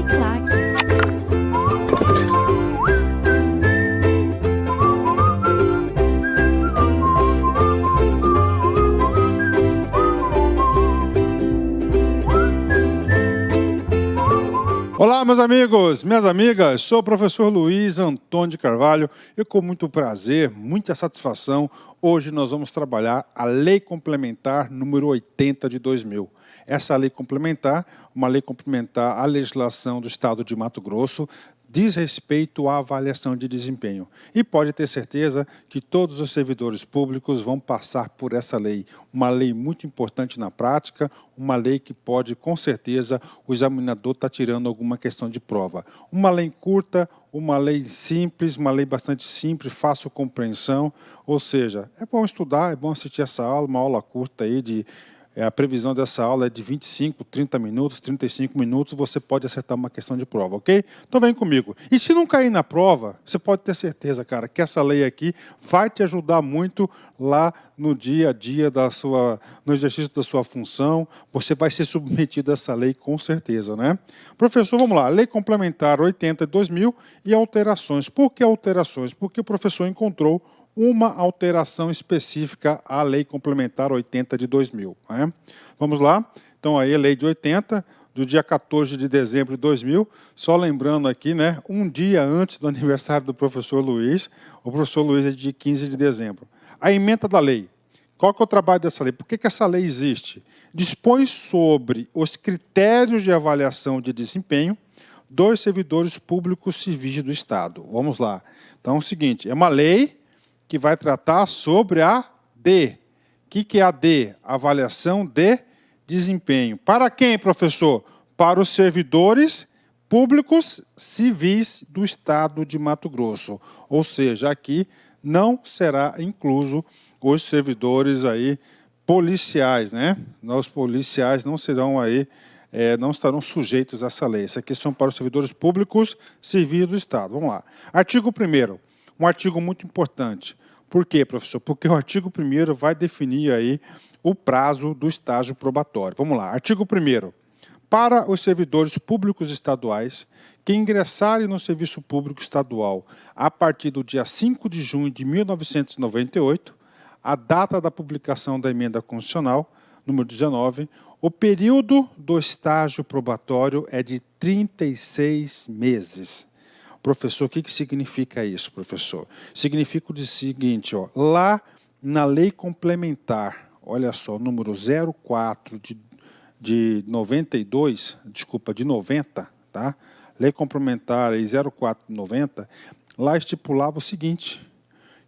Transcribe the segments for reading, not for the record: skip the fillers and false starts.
Uniclac. Olá, meus amigos, minhas amigas, sou o professor Luiz Antônio de Carvalho e com muito prazer, muita satisfação, hoje nós vamos trabalhar a Lei Complementar número 80 de 2000. Essa lei complementar, uma lei complementar à legislação do Estado de Mato Grosso, diz respeito à avaliação de desempenho. E pode ter certeza que todos os servidores públicos vão passar por essa lei. Uma lei muito importante na prática, uma lei que pode, com certeza, o examinador estar tirando alguma questão de prova. Uma lei curta, uma lei simples, uma lei bastante simples, fácil compreensão. Ou seja, é bom estudar, é bom assistir essa aula, uma aula curta aí de... A previsão dessa aula é de 25, 30 minutos, 35 minutos, você pode acertar uma questão de prova, ok? Então vem comigo. E se não cair na prova, você pode ter certeza, cara, que essa lei aqui vai te ajudar muito lá no dia a dia no exercício da sua função, você vai ser submetido a essa lei com certeza, né? Professor, vamos lá, Lei Complementar 80 de 2000 e alterações. Por que alterações? Porque o professor encontrou uma alteração específica à Lei Complementar 80 de 2000. Né? Vamos lá? Então, aí a Lei de 80, do dia 14 de dezembro de 2000, só lembrando aqui, né, um dia antes do aniversário do professor Luiz, o professor Luiz é de 15 de dezembro. A ementa da lei. Qual que é o trabalho dessa lei? Por que essa lei existe? Dispõe sobre os critérios de avaliação de desempenho dos servidores públicos civis do Estado. Vamos lá. Então, é o seguinte, é uma lei que vai tratar sobre a D. O que é a D? Avaliação de desempenho. Para quem, professor? Para os servidores públicos civis do Estado de Mato Grosso. Ou seja, aqui não será incluso os servidores aí policiais, né? Os policiais não serão aí, não estarão sujeitos a essa lei. Essa aqui são para os servidores públicos civis do Estado. Vamos lá. Artigo 1º, um artigo muito importante. Por quê, professor? Porque o artigo 1º vai definir aí o prazo do estágio probatório. Vamos lá. Artigo 1º. Para os servidores públicos estaduais que ingressarem no serviço público estadual a partir do dia 5 de junho de 1998, a data da publicação da emenda constitucional, número 19, o período do estágio probatório é de 36 meses. Professor, o que significa isso, professor? Significa o seguinte, ó, lá na Lei Complementar, olha só, número 04 de 92, desculpa, de 90, tá? Lei Complementar aí 04 de 90, lá estipulava o seguinte,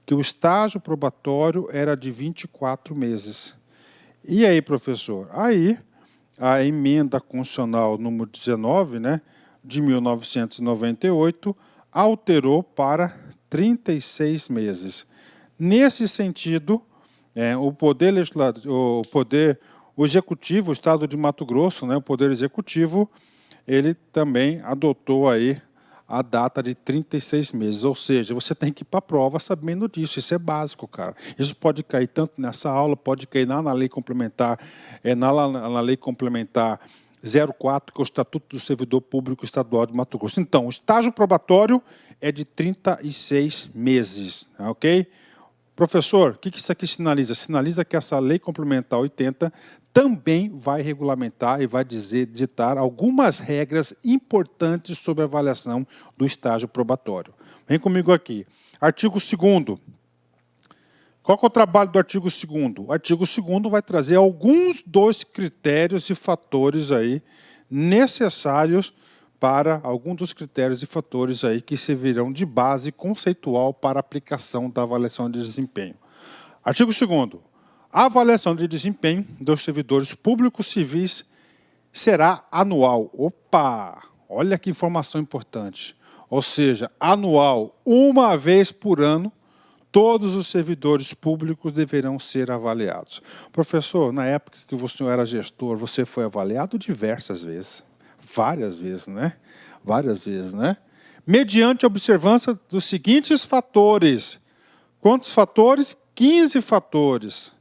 que o estágio probatório era de 24 meses. E aí, professor? Aí, a emenda constitucional número 19, né, de 1998, alterou para 36 meses. Nesse sentido, o Executivo, o Estado de Mato Grosso, né, o Poder Executivo, ele também adotou aí a data de 36 meses, ou seja, você tem que ir para a prova sabendo disso, isso é básico, cara. Isso pode cair tanto nessa aula, pode cair lá na Lei Complementar, na Lei Complementar 04, que é o Estatuto do Servidor Público Estadual de Mato Grosso. Então, o estágio probatório é de 36 meses, ok? Professor, o que isso aqui sinaliza? Sinaliza que essa Lei Complementar 80 também vai regulamentar e vai ditar algumas regras importantes sobre a avaliação do estágio probatório. Vem comigo aqui. Artigo 2º. Qual que é o trabalho do artigo 2º? O artigo 2º vai trazer alguns dos critérios e fatores aí necessários para alguns dos critérios e fatores aí que servirão de base conceitual para a aplicação da avaliação de desempenho. Artigo 2º. A avaliação de desempenho dos servidores públicos civis será anual. Opa! Olha que informação importante. Ou seja, anual, uma vez por ano, todos os servidores públicos deverão ser avaliados. Professor, na época que o senhor era gestor, você foi avaliado diversas vezes. Várias vezes, né? Várias vezes, né? Mediante a observância dos seguintes fatores. Quantos fatores? 15 fatores.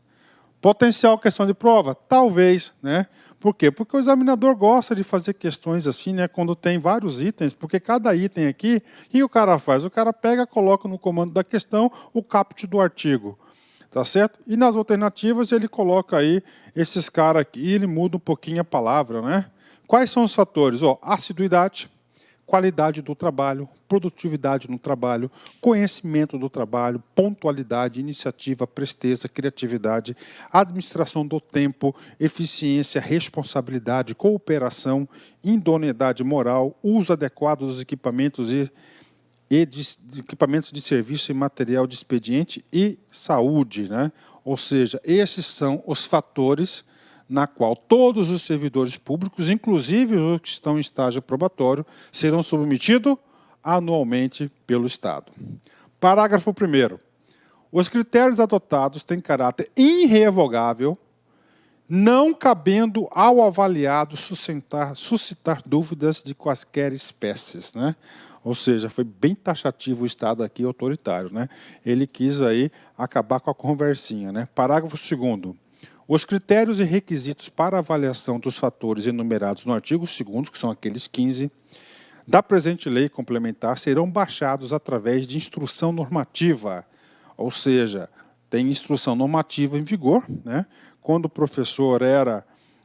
Potencial questão de prova? Talvez, né? Por quê? Porque o examinador gosta de fazer questões assim, né? Quando tem vários itens, porque cada item aqui, o que o cara faz? O cara pega, coloca no comando da questão o caput do artigo. Tá certo? E nas alternativas ele coloca aí esses caras aqui, ele muda um pouquinho a palavra, né? Quais são os fatores? Ó, assiduidade, qualidade do trabalho, produtividade no trabalho, conhecimento do trabalho, pontualidade, iniciativa, presteza, criatividade, administração do tempo, eficiência, responsabilidade, cooperação, idoneidade moral, uso adequado dos equipamentos de equipamentos de serviço e material de expediente e saúde, né? Ou seja, esses são os fatores na qual todos os servidores públicos, inclusive os que estão em estágio probatório, serão submetidos anualmente pelo Estado. Parágrafo 1º. Os critérios adotados têm caráter irrevogável, não cabendo ao avaliado suscitar dúvidas de quaisquer espécies, né? Ou seja, foi bem taxativo o Estado aqui, autoritário, né? Ele quis aí acabar com a conversinha, né? Parágrafo 2º. Os critérios e requisitos para avaliação dos fatores enumerados no artigo 2º, que são aqueles 15, da presente lei complementar, serão baixados através de instrução normativa. Ou seja, tem instrução normativa em vigor, né? Quando o professor era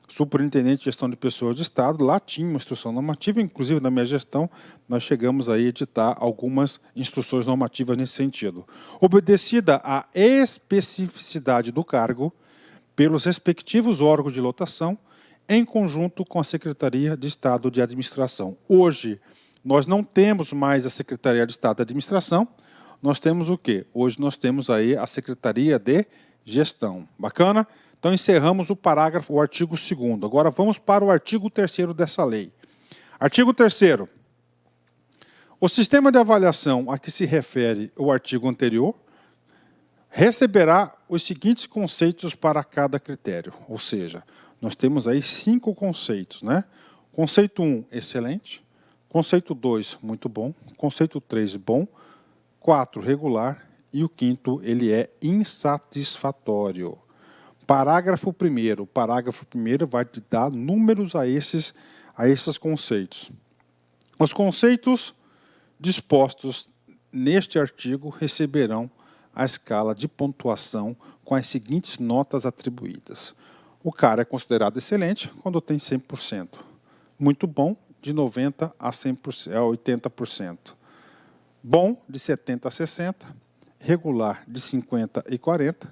superintendente de gestão de pessoas de Estado, lá tinha uma instrução normativa, inclusive na minha gestão, nós chegamos a editar algumas instruções normativas nesse sentido. Obedecida à especificidade do cargo, pelos respectivos órgãos de lotação, em conjunto com a Secretaria de Estado de Administração. Hoje, nós não temos mais a Secretaria de Estado de Administração, nós temos o quê? Hoje nós temos aí a Secretaria de Gestão. Bacana? Então, encerramos o artigo 2º. Agora, vamos para o artigo 3º dessa lei. Artigo 3º. O sistema de avaliação a que se refere o artigo anterior receberá os seguintes conceitos para cada critério. Ou seja, nós temos aí 5 conceitos, né? Conceito 1, excelente. Conceito 2, muito bom. Conceito 3, bom. 4, regular. E o 5º, ele é insatisfatório. Parágrafo 1º. O parágrafo 1º vai te dar números a esses conceitos. Os conceitos dispostos neste artigo receberão a escala de pontuação com as seguintes notas atribuídas. O cara é considerado excelente quando tem 100%. Muito bom, de 90% a 80%. Bom, de 70% a 60%. Regular, de 50% e 40%.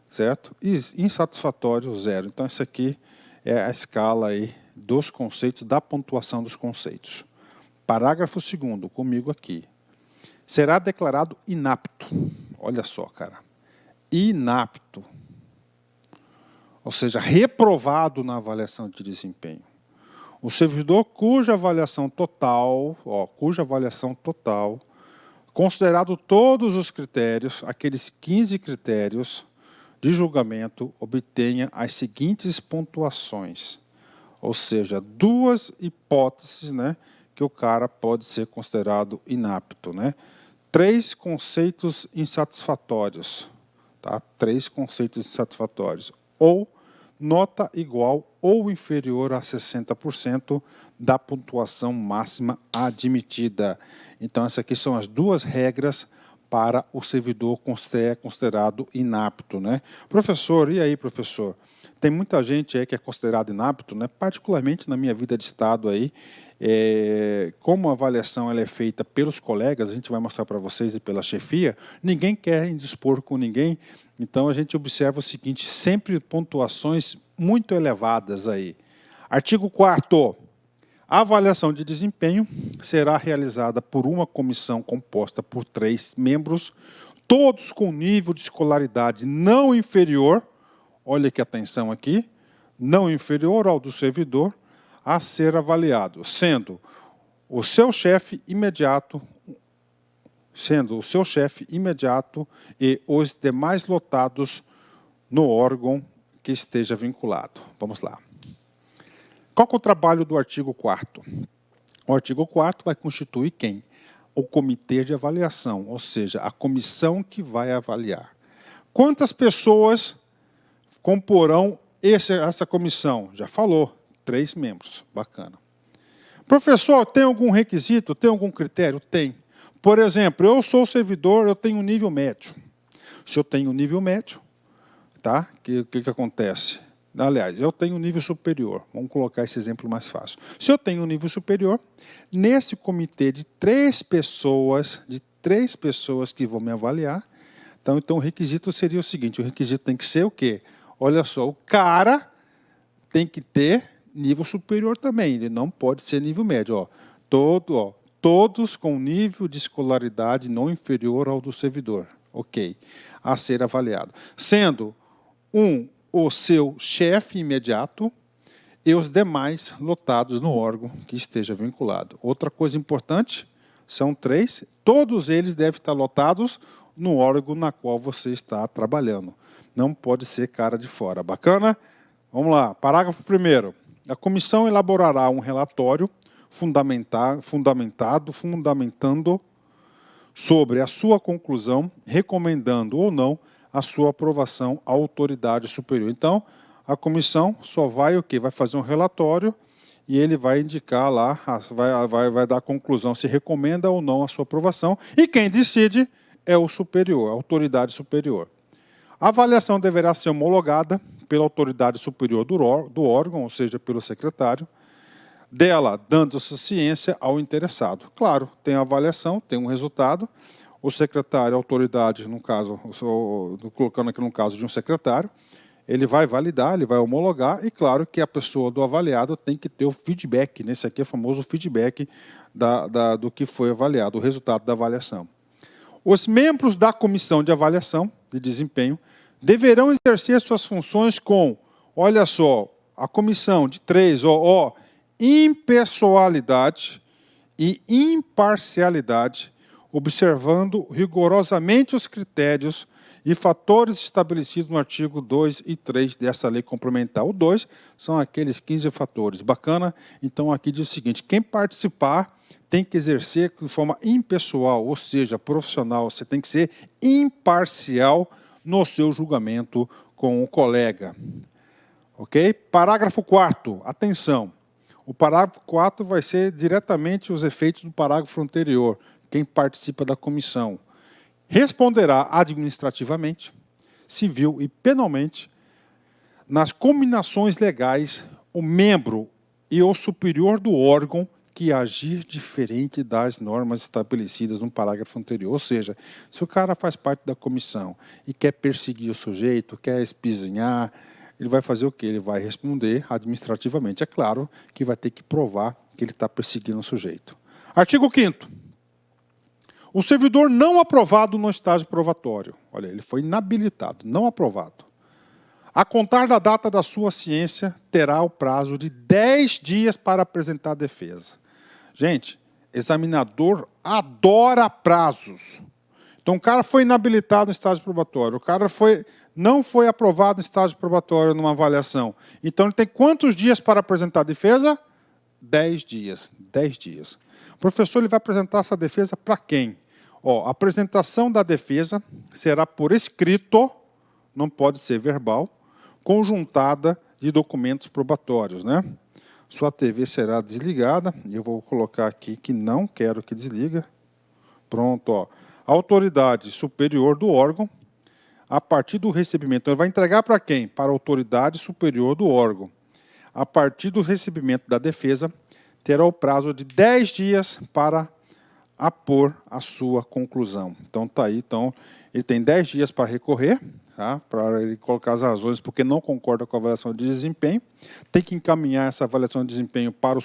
Certo? E insatisfatório, 0. Então, isso aqui é a escala aí dos conceitos, da pontuação dos conceitos. Parágrafo 2º, comigo aqui. Será declarado inapto. Olha só, cara. Inapto. Ou seja, reprovado na avaliação de desempenho. O servidor cuja avaliação total, considerado todos os critérios, aqueles 15 critérios de julgamento, obtenha as seguintes pontuações. Ou seja, 2 hipóteses, né, que o cara pode ser considerado inapto, né? 3 conceitos insatisfatórios, tá? 3 conceitos insatisfatórios. Ou nota igual ou inferior a 60% da pontuação máxima admitida. Então, essas aqui são as 2 regras para o servidor considerado inapto, né? Professor, e aí, professor? Tem muita gente aí que é considerado inapto, né? Particularmente na minha vida de Estado aí, como a avaliação ela é feita pelos colegas, a gente vai mostrar para vocês e pela chefia, ninguém quer indispor com ninguém, então a gente observa o seguinte, sempre pontuações muito elevadas aí. Artigo 4º. A avaliação de desempenho será realizada por uma comissão composta por 3 membros, todos com nível de escolaridade não inferior, olha que atenção aqui, não inferior ao do servidor, a ser avaliado, sendo o seu chefe imediato e os demais lotados no órgão que esteja vinculado. Vamos lá. Qual que é o trabalho do artigo 4º? O artigo 4º vai constituir quem? O comitê de avaliação, ou seja, a comissão que vai avaliar. Quantas pessoas comporão essa comissão? Já falou, 3 membros. Bacana. Professor, tem algum requisito? Tem algum critério? Tem. Por exemplo, eu sou servidor, eu tenho um nível médio. Se eu tenho um nível médio, tá? O que acontece? Aliás, eu tenho um nível superior. Vamos colocar esse exemplo mais fácil. Se eu tenho um nível superior, nesse comitê de 3 pessoas, que vão me avaliar, então o requisito seria o seguinte, o requisito tem que ser o quê? Olha só, o cara tem que ter nível superior também, ele não pode ser nível médio. Todos com nível de escolaridade não inferior ao do servidor. Ok, a ser avaliado. Sendo o seu chefe imediato e os demais lotados no órgão que esteja vinculado. Outra coisa importante, são 3, todos eles devem estar lotados no órgão na qual você está trabalhando. Não pode ser cara de fora. Bacana? Vamos lá, parágrafo 1º. A comissão elaborará um relatório fundamentando sobre a sua conclusão, recomendando ou não a sua aprovação à autoridade superior. Então, a comissão só vai o quê? Vai fazer um relatório e ele vai indicar lá, vai dar a conclusão se recomenda ou não a sua aprovação. E quem decide é o superior, a autoridade superior. A avaliação deverá ser homologada pela autoridade superior do órgão, ou seja, pelo secretário, dela dando-se ciência ao interessado. Claro, tem a avaliação, tem um resultado, o secretário, a autoridade, no caso, colocando aqui no caso de um secretário, ele vai validar, ele vai homologar, e claro que a pessoa do avaliado tem que ter o feedback, nesse aqui é o famoso feedback do que foi avaliado, o resultado da avaliação. Os membros da comissão de avaliação de desempenho deverão exercer suas funções com, olha só, a comissão de 3, impessoalidade e imparcialidade, observando rigorosamente os critérios e fatores estabelecidos no artigo 2 e 3 dessa lei complementar. O 2 são aqueles 15 fatores. Bacana? Então, aqui diz o seguinte, quem participar tem que exercer de forma impessoal, ou seja, profissional. Você tem que ser imparcial no seu julgamento com o colega. Ok? Parágrafo 4º. Atenção. O parágrafo 4 vai ser diretamente os efeitos do parágrafo anterior. Quem participa da comissão responderá administrativamente, civil e penalmente nas combinações legais o membro e o superior do órgão que agir diferente das normas estabelecidas no parágrafo anterior. Ou seja, se o cara faz parte da comissão e quer perseguir o sujeito, quer espizinhar, ele vai fazer o quê? Ele vai responder administrativamente. É claro que vai ter que provar que ele está perseguindo o sujeito. Artigo 5º. O servidor não aprovado no estágio probatório. Olha, ele foi inabilitado, não aprovado. A contar da data da sua ciência, terá o prazo de 10 dias para apresentar a defesa. Gente, examinador adora prazos. Então, o cara foi inabilitado no estágio probatório, o cara não foi aprovado no estágio probatório numa avaliação. Então, ele tem quantos dias para apresentar a defesa? 10 dias. 10 dias. O professor ele vai apresentar essa defesa para quem? A apresentação da defesa será por escrito, não pode ser verbal, conjuntada de documentos probatórios, né? Sua TV será desligada, e eu vou colocar aqui que não quero que desliga. Pronto, A autoridade superior do órgão, a partir do recebimento, então ele vai entregar para quem? Para a autoridade superior do órgão. A partir do recebimento da defesa, terá o prazo de 10 dias para apor a sua conclusão. Então, está aí. Então, ele tem 10 dias para recorrer, tá? Para ele colocar as razões porque não concorda com a avaliação de desempenho. Tem que encaminhar essa avaliação de desempenho para a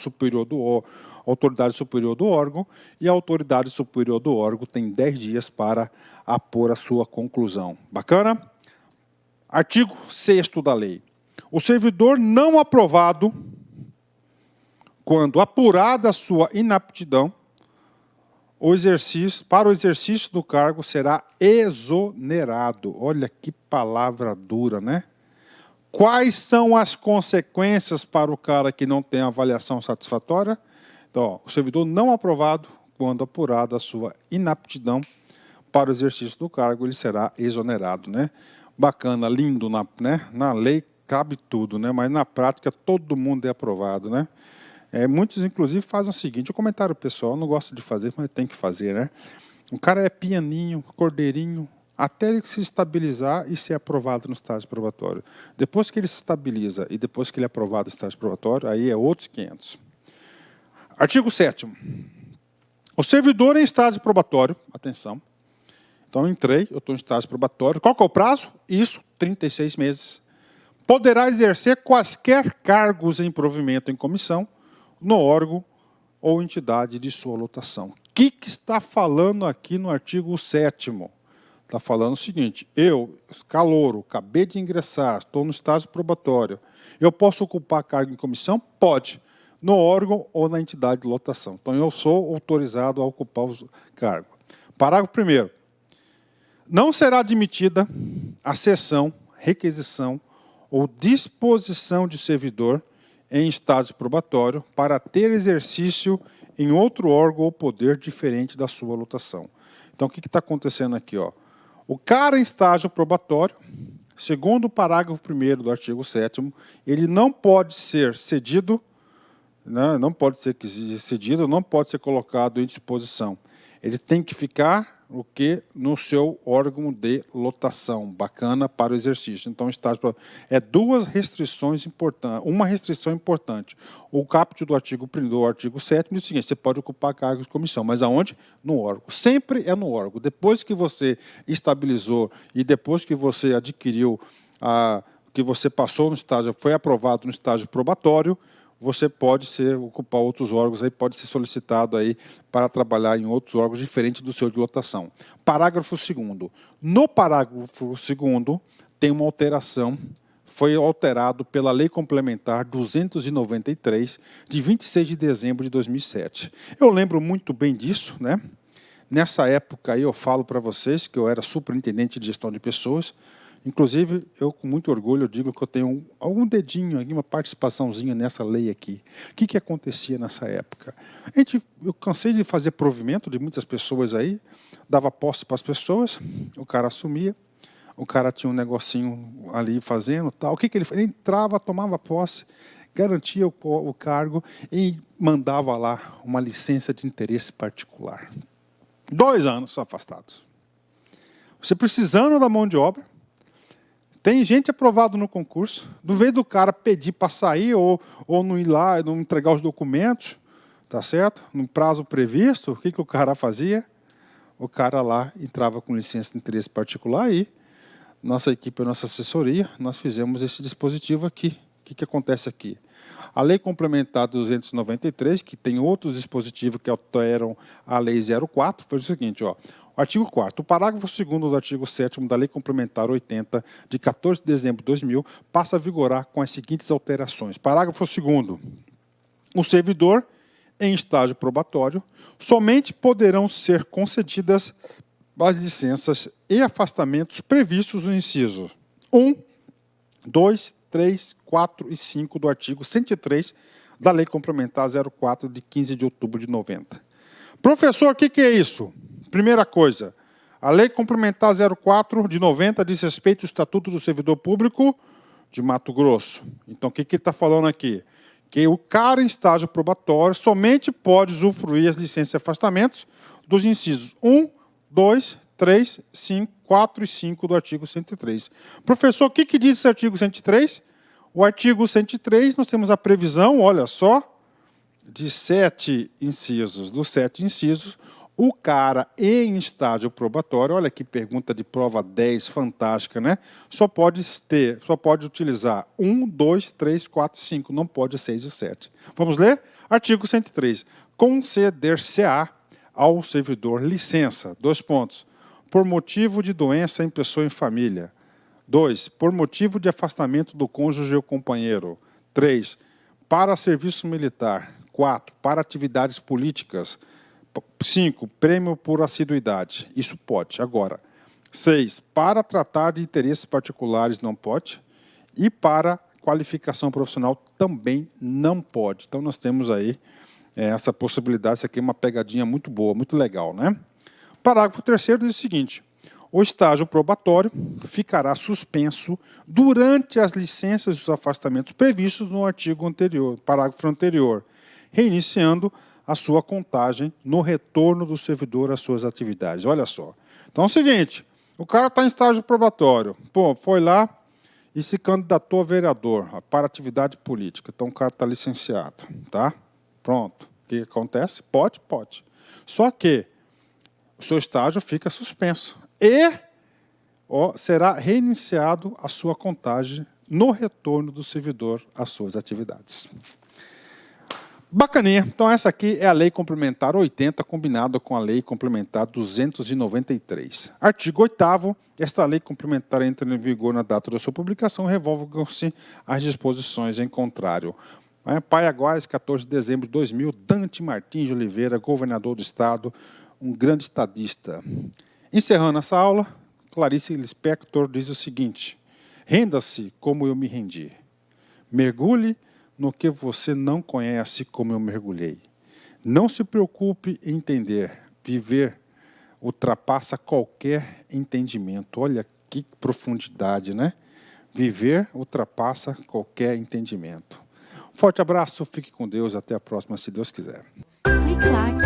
autoridade superior do órgão, e a autoridade superior do órgão tem 10 dias para apor a sua conclusão. Bacana? Artigo 6º da lei. O servidor não aprovado, quando apurada a sua inaptidão, para o exercício do cargo será exonerado. Olha que palavra dura, né? Quais são as consequências para o cara que não tem avaliação satisfatória? Então, o servidor não aprovado, quando apurada a sua inaptidão para o exercício do cargo, ele será exonerado, né? bacana, lindo, né? Na lei cabe tudo, né? Mas na prática todo mundo é aprovado, né? Muitos, inclusive, fazem o seguinte, o comentário pessoal, eu não gosto de fazer, mas tem que fazer, né? O cara é pianinho, cordeirinho, até ele se estabilizar e ser aprovado no estágio probatório. Depois que ele se estabiliza e depois que ele é aprovado no estágio probatório, aí é outros 500. Artigo 7º. O servidor em estágio probatório, atenção, então eu estou em estágio probatório, qual que é o prazo? Isso, 36 meses. Poderá exercer quaisquer cargos em provimento em comissão, no órgão ou entidade de sua lotação. O que está falando aqui no artigo 7º? Está falando o seguinte, eu, calouro, acabei de ingressar, estou no estágio probatório, eu posso ocupar cargo em comissão? Pode, no órgão ou na entidade de lotação. Então, eu sou autorizado a ocupar o cargo. Parágrafo 1º. Não será admitida a cessão, requisição ou disposição de servidor em estágio probatório para ter exercício em outro órgão ou poder diferente da sua lotação. Então, o que está acontecendo aqui? Ó? O cara em estágio probatório, segundo o parágrafo 1º do artigo 7º, ele não pode ser cedido, né, não pode ser colocado em disposição. Ele tem que ficar no seu órgão de lotação, bacana para o exercício. Então, duas restrições importantes. Uma restrição importante. O caput do artigo 7º diz o seguinte, você pode ocupar cargos de comissão, mas aonde? No órgão. Sempre é no órgão. Depois que você estabilizou e depois que você adquiriu, que você passou no estágio, foi aprovado no estágio probatório, você pode ocupar outros órgãos, aí pode ser solicitado aí para trabalhar em outros órgãos diferentes do seu de lotação. Parágrafo 2º. No parágrafo 2º, tem uma alteração, foi alterado pela Lei Complementar 293, de 26 de dezembro de 2007. Eu lembro muito bem disso, né? Nessa época aí eu falo para vocês que eu era superintendente de gestão de pessoas. Inclusive, eu com muito orgulho digo que eu tenho algum dedinho, uma participaçãozinha nessa lei aqui. O que acontecia nessa época? Eu cansei de fazer provimento de muitas pessoas aí, dava posse para as pessoas, o cara assumia, o cara tinha um negocinho ali fazendo, tal. O que ele fazia? Ele entrava, tomava posse, garantia o cargo e mandava lá uma licença de interesse particular. 2 anos afastados. Você precisando da mão de obra, tem gente aprovado no concurso, do vez do cara pedir para sair ou não ir lá, não entregar os documentos, tá certo? No prazo previsto, o que o cara fazia? O cara lá entrava com licença de interesse particular e nossa equipe, nossa assessoria, nós fizemos esse dispositivo aqui. O que acontece aqui? A Lei Complementar 293, que tem outros dispositivos que alteram a Lei 04, foi o seguinte, ó. O artigo 4º, o parágrafo 2º do artigo 7º da Lei Complementar 80, de 14 de dezembro de 2000, passa a vigorar com as seguintes alterações. Parágrafo 2º. O servidor, em estágio probatório, somente poderão ser concedidas as licenças e afastamentos previstos no inciso 1, 2, 3, 4 e 5 do artigo 103 da Lei Complementar 04, de 15 de outubro de 90. Professor, o que é isso? Primeira coisa, a Lei Complementar 04 de 90 diz respeito ao Estatuto do Servidor Público de Mato Grosso. Então, o que ele está falando aqui? Que o cara em estágio probatório somente pode usufruir as licenças e afastamentos dos incisos 1, 2, 3, 5, 4 e 5 do artigo 103. Professor, o que diz esse artigo 103? O artigo 103, nós temos a previsão, olha só, de 7 incisos. Dos 7 incisos, o cara em estágio probatório, olha que pergunta de prova 10, fantástica, né? Só pode utilizar 1, 2, 3, 4, 5, não pode 6 e 7. Vamos ler? Artigo 103. Conceder-se-á ao servidor licença, 2 pontos, por motivo de doença em pessoa em família. 2, por motivo de afastamento do cônjuge ou companheiro. 3, para serviço militar. 4, para atividades políticas. 5, prêmio por assiduidade. Isso pode. Agora, 6, para tratar de interesses particulares não pode. E para qualificação profissional também não pode. Então, nós temos aí essa possibilidade. Isso aqui é uma pegadinha muito boa, muito legal, né? Parágrafo 3º diz o seguinte: O estágio probatório ficará suspenso durante as licenças e os afastamentos previstos no artigo anterior, parágrafo anterior, reiniciando a sua contagem no retorno do servidor às suas atividades. Olha só. Então é o seguinte, o cara está em estágio probatório, foi lá e se candidatou a vereador para atividade política. Então o cara está licenciado, tá? Pronto. O que acontece? Pode. Só que o seu estágio fica suspenso e será reiniciado a sua contagem no retorno do servidor às suas atividades. Bacaninha. Então essa aqui é a Lei Complementar 80, combinada com a Lei Complementar 293. Artigo 8º, esta Lei Complementar entra em vigor na data da sua publicação, revogam-se as disposições em contrário. Paiaguás, 14 de dezembro de 2000, Dante Martins de Oliveira, governador do Estado, um grande estadista. Encerrando essa aula, Clarice Lispector diz o seguinte: renda-se como eu me rendi. Mergulhe no que você não conhece como eu mergulhei. Não se preocupe em entender. Viver ultrapassa qualquer entendimento. Olha que profundidade, né? Viver ultrapassa qualquer entendimento. Forte abraço, fique com Deus, até a próxima, se Deus quiser. Clique like.